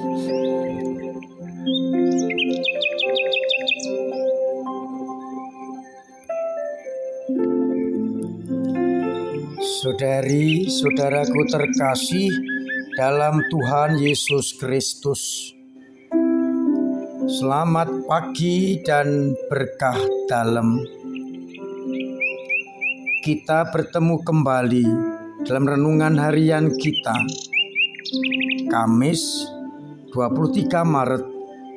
Saudari-saudaraku terkasih dalam Tuhan Yesus Kristus, selamat pagi dan berkah dalam. Kita bertemu kembali dalam renungan harian kita, Kamis 23 Maret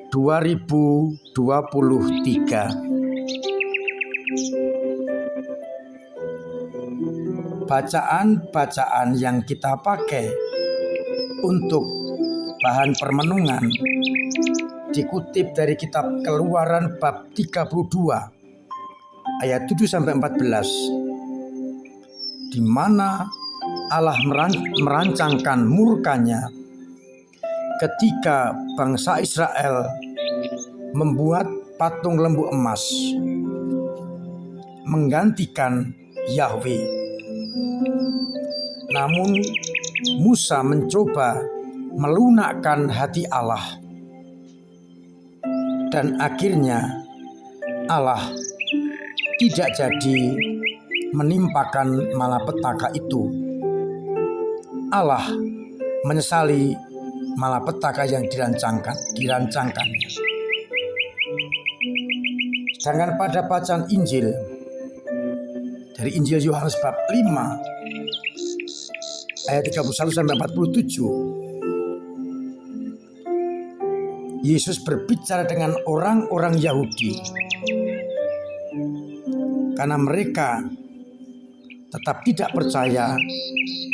2023. Bacaan-bacaan yang kita pakai untuk bahan permenungan dikutip dari kitab Keluaran bab 32 ayat 7-14, di mana Allah merancangkan murkanya ketika bangsa Israel membuat patung lembu emas menggantikan Yahweh. Namun Musa mencoba melunakkan hati Allah, dan akhirnya Allah tidak jadi menimpakan malapetaka itu. Allah menyesali malapetaka yang dirancangkannya. Sedangkan pada bacaan Injil dari Injil Yohanes bab 5 ayat 31-47, Yesus berbicara dengan orang-orang Yahudi karena mereka tetap tidak percaya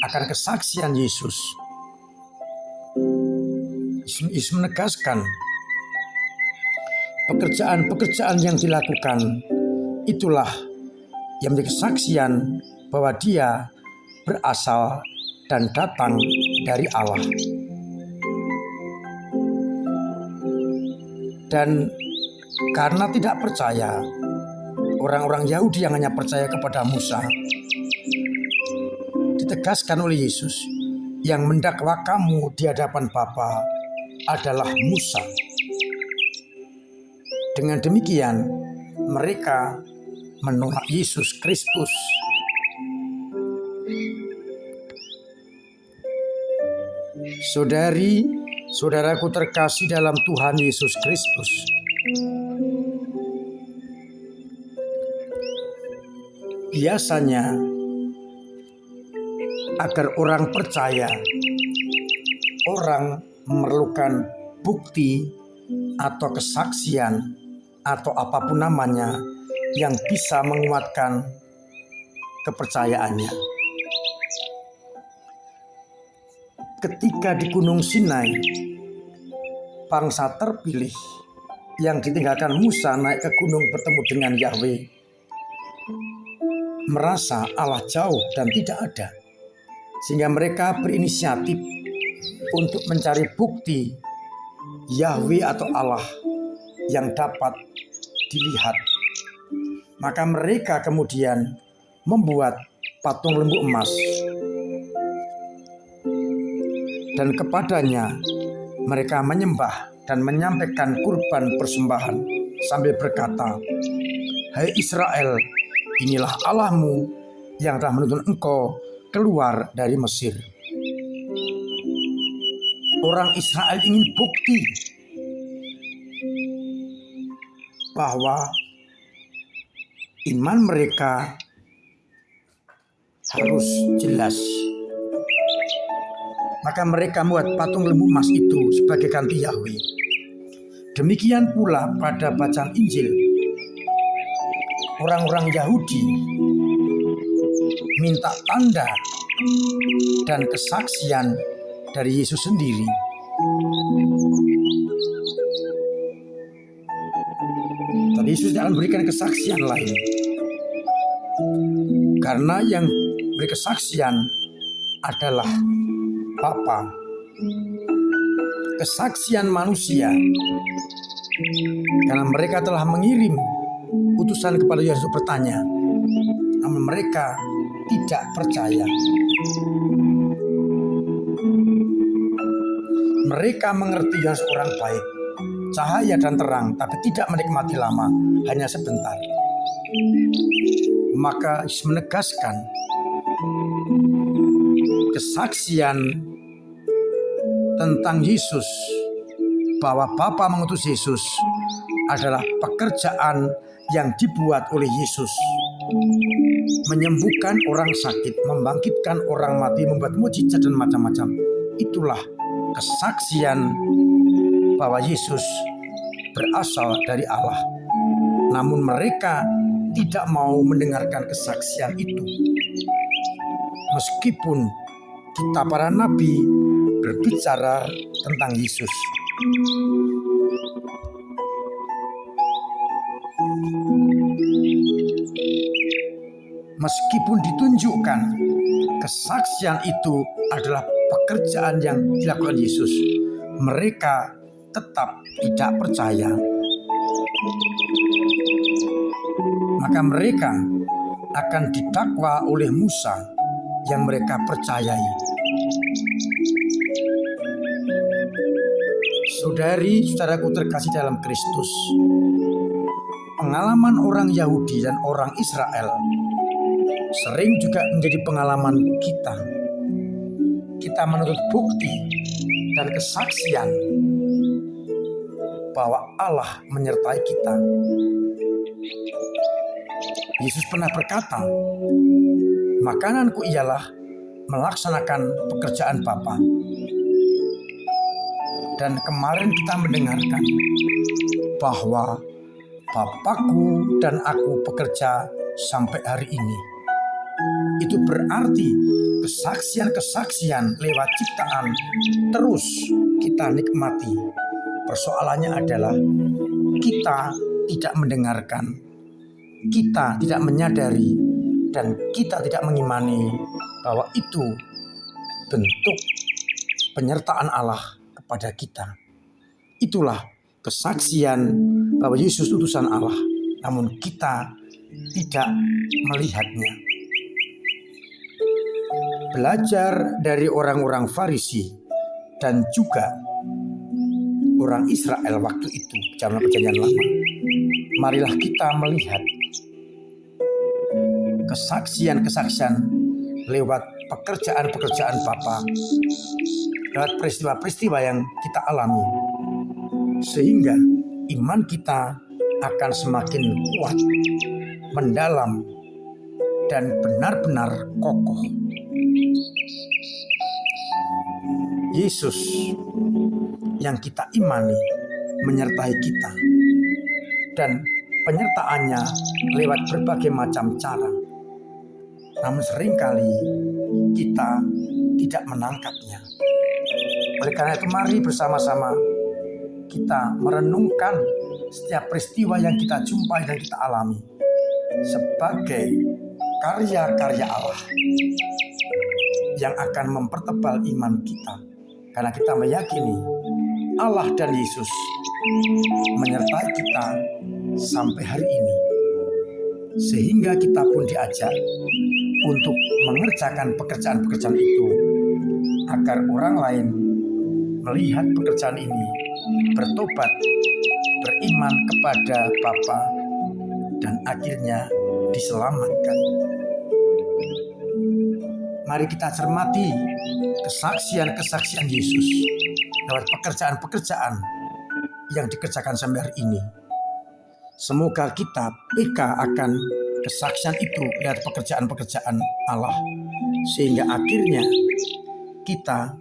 akan kesaksian Yesus. Yesus menegaskan pekerjaan-pekerjaan yang dilakukan itulah yang menjadi kesaksian bahwa Dia berasal dan datang dari Allah. Dan karena tidak percaya, orang-orang Yahudi yang hanya percaya kepada Musa, ditegaskan oleh Yesus, yang mendakwa kamu di hadapan Bapa adalah Musa. Dengan demikian, mereka menolak Yesus Kristus. Saudari-saudaraku terkasih dalam Tuhan Yesus Kristus, biasanya agar orang percaya, orang memerlukan bukti atau kesaksian atau apapun namanya yang bisa menguatkan kepercayaannya. Ketika di Gunung Sinai, bangsa terpilih yang ditinggalkan Musa naik ke gunung bertemu dengan Yahweh merasa Allah jauh dan tidak ada, sehingga mereka berinisiatif untuk mencari bukti Yahweh atau Allah yang dapat dilihat. Maka mereka kemudian membuat patung lembu emas, dan kepadanya mereka menyembah dan menyampaikan kurban persembahan sambil berkata, "Hai Israel, inilah Allahmu yang telah menuntun engkau keluar dari Mesir." Orang Israel ingin bukti bahwa iman mereka harus jelas. Maka mereka membuat patung lembu emas itu sebagai ganti Yahweh. Demikian pula pada bacaan Injil, orang-orang Yahudi minta tanda dan kesaksian dari Yesus sendiri. Tapi Yesus tidak akan memberikan kesaksian lain, karena yang beri kesaksian adalah Bapa. Kesaksian manusia, karena mereka telah mengirim utusan kepada Yesus bertanya, namun mereka tidak percaya. Mereka mengerti yang seorang baik, cahaya dan terang, tapi tidak menikmati lama, hanya sebentar. Maka Yesus menegaskan kesaksian tentang Yesus, bahwa Bapa mengutus Yesus adalah pekerjaan yang dibuat oleh Yesus. Menyembuhkan orang sakit, membangkitkan orang mati, membuat mujizat dan macam-macam. Itulah kesaksian bahwa Yesus berasal dari Allah. Namun mereka tidak mau mendengarkan kesaksian itu. Meskipun kita para nabi berbicara tentang Yesus. Meskipun ditunjukkan kesaksian itu adalah pekerjaan yang dilakukan Yesus, mereka tetap tidak percaya. Maka mereka akan didakwa oleh Musa yang mereka percayai. Saudari-saudaraku terkasih dalam Kristus, pengalaman orang Yahudi dan orang Israel sering juga menjadi pengalaman kita. Kita menuntut bukti dan kesaksian bahwa Allah menyertai kita. Yesus pernah berkata, "Makananku ialah melaksanakan pekerjaan Bapa." Dan kemarin kita mendengarkan bahwa Bapakku dan aku bekerja sampai hari ini. Itu berarti kesaksian-kesaksian lewat ciptaan terus kita nikmati. Persoalannya adalah kita tidak mendengarkan, kita tidak menyadari, dan kita tidak mengimani bahwa itu bentuk penyertaan Allah kepada kita. Itulah kesaksian bahwa Yesus utusan Allah, namun kita tidak melihatnya. Belajar dari orang-orang Farisi dan juga orang Israel waktu itu, zaman Perjanjian Lama. Marilah kita melihat kesaksian-kesaksian lewat pekerjaan-pekerjaan Bapa, lewat peristiwa-peristiwa yang kita alami, sehingga iman kita akan semakin kuat, mendalam, dan benar-benar kokoh. Yesus yang kita imani menyertai kita, dan penyertaannya lewat berbagai macam cara. Namun seringkali kita tidak menangkapnya. Oleh karena itu mari bersama-sama kita merenungkan setiap peristiwa yang kita jumpai dan kita alami sebagai karya-karya Allah yang akan mempertebal iman kita. Karena kita meyakini Allah dan Yesus menyertai kita sampai hari ini. Sehingga kita pun diajak untuk mengerjakan pekerjaan-pekerjaan itu agar orang lain melihat pekerjaan ini, bertobat, beriman kepada Bapa, dan akhirnya diselamatkan. Mari kita cermati kesaksian-kesaksian Yesus lewat pekerjaan-pekerjaan yang dikerjakan sampai hari ini. Semoga kita peka akan kesaksian itu lewat pekerjaan-pekerjaan Allah, sehingga akhirnya kita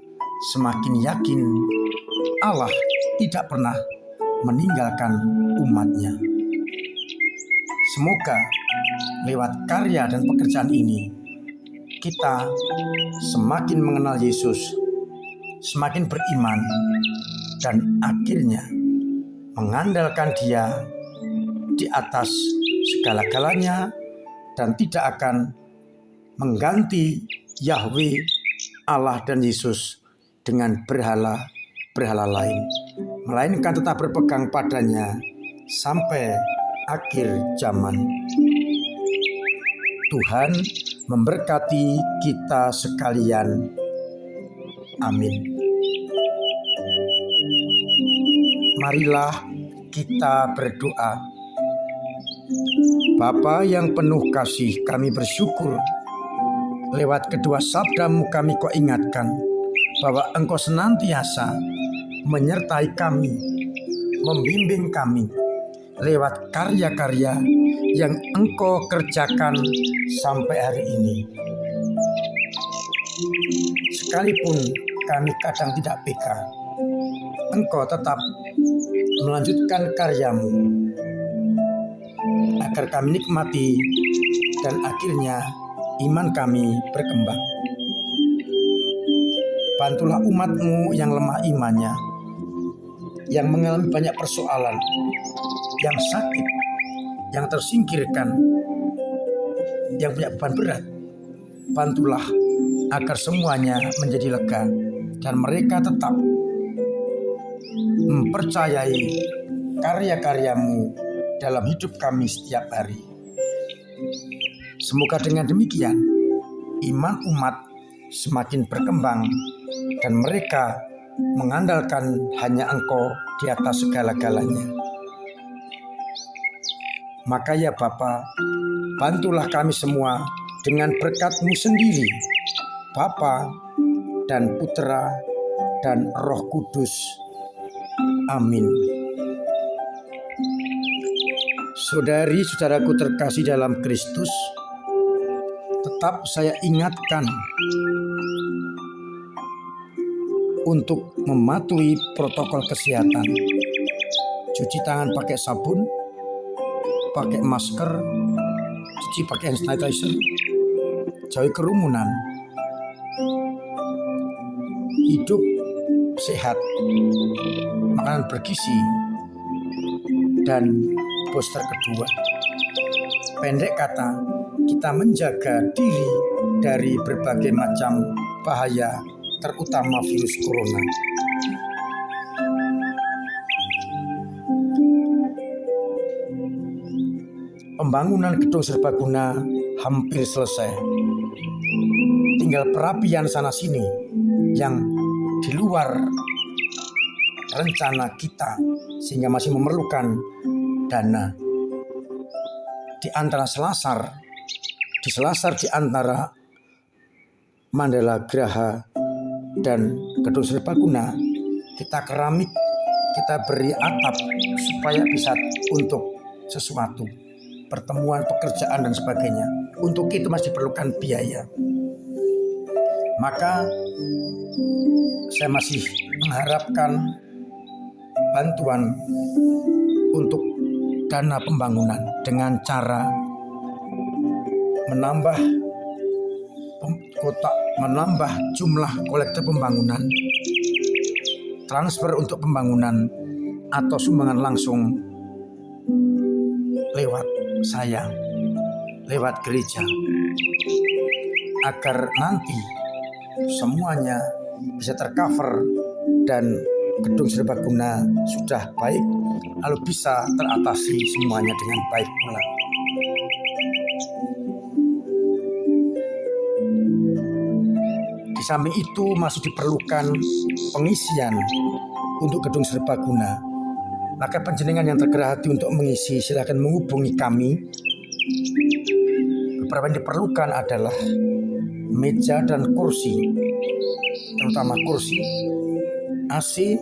semakin yakin Allah tidak pernah meninggalkan umatnya. Semoga lewat karya dan pekerjaan ini kita semakin mengenal Yesus, semakin beriman, dan akhirnya mengandalkan Dia di atas segala-galanya dan tidak akan mengganti Yahweh, Allah dan Yesus dengan berhala-berhala lain, melainkan tetap berpegang padanya sampai akhir zaman. Tuhan memberkati kita sekalian. Amin. Marilah kita berdoa. Bapa yang penuh kasih, kami bersyukur lewat kedua sabdamu kami kau ingatkan bahwa Engkau senantiasa menyertai kami, membimbing kami lewat karya-karya yang Engkau kerjakan sampai hari ini. Sekalipun kami kadang tidak peka, Engkau tetap melanjutkan karyamu agar kami nikmati dan akhirnya iman kami berkembang. Bantulah umat-Mu yang lemah imannya, yang mengalami banyak persoalan, yang sakit, yang tersingkirkan, yang punya beban berat. Bantulah agar semuanya menjadi lega dan mereka tetap mempercayai karya-karyamu dalam hidup kami setiap hari. Semoga dengan demikian iman umat semakin berkembang dan mereka mengandalkan hanya Engkau di atas segala-galanya. Maka ya Bapa, bantulah kami semua dengan berkat-Mu sendiri, Bapa dan Putra dan Roh Kudus. Amin. Saudari-saudaraku terkasih dalam Kristus, tetap saya ingatkan untuk mematuhi protokol kesehatan. Cuci tangan pakai sabun, pakai masker, cuci pakai hand sanitizer, jauhi kerumunan, hidup sehat, makanan bergizi, dan booster kedua. Pendek kata, kita menjaga diri dari berbagai macam bahaya, terutama virus corona. Pembangunan gedung serbaguna hampir selesai. Tinggal perapian sana-sini yang di luar rencana kita sehingga masih memerlukan dana. Di antara selasar di antara Mandala Graha dan gedung serbaguna, kita keramik, kita beri atap supaya bisa untuk sesuatu, pertemuan, pekerjaan dan sebagainya. Untuk itu masih diperlukan biaya. Maka saya masih mengharapkan bantuan untuk dana pembangunan dengan cara menambah jumlah kolektor pembangunan, transfer untuk pembangunan, atau sumbangan langsung lewat saya, lewat gereja, agar nanti semuanya bisa tercover dan gedung serbaguna sudah baik, lalu bisa teratasi semuanya dengan baik pula. Di samping itu masih diperlukan pengisian untuk gedung serbaguna. Maka panjenengan yang tergerak hati untuk mengisi, silakan menghubungi kami. Beberapa yang diperlukan adalah meja dan kursi, terutama kursi, AC,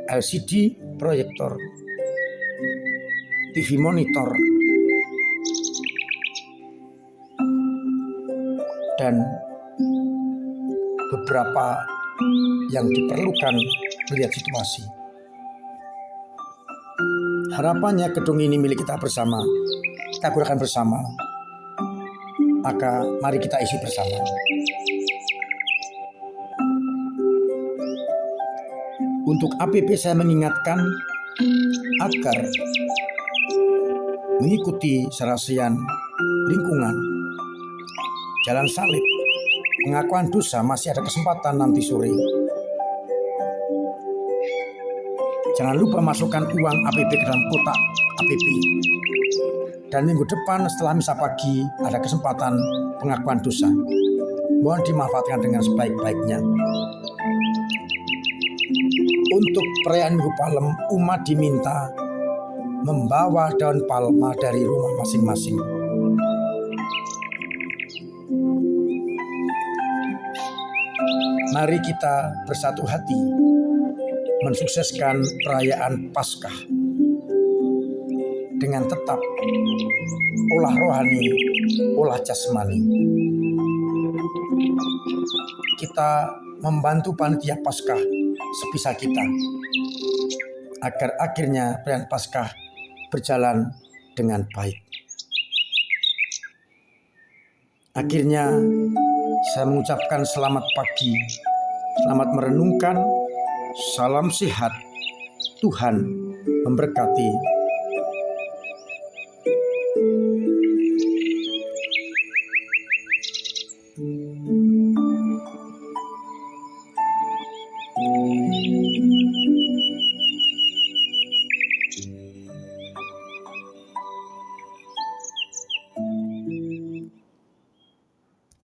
LCD, proyektor, TV monitor, dan beberapa yang diperlukan melihat situasi. Harapannya gedung ini milik kita bersama, kita gunakan bersama, maka mari kita isi bersama. Untuk APP saya mengingatkan agar mengikuti serasian lingkungan, jalan salib, pengakuan dosa, masih ada kesempatan nanti sore. Jangan lupa masukkan uang APP ke dalam kotak APP. Dan minggu depan setelah misa pagi ada kesempatan pengakuan dosa. Mohon dimanfaatkan dengan sebaik-baiknya. Untuk perayaan Minggu Palem, umat diminta membawa daun palma dari rumah masing-masing. Mari kita bersatu hati mensukseskan perayaan Paskah dengan tetap olah rohani, olah jasmani. Kita membantu panitia Paskah sebisa kita agar akhirnya perayaan Paskah berjalan dengan baik. Akhirnya saya mengucapkan selamat pagi, selamat merenungkan, salam sehat, Tuhan memberkati.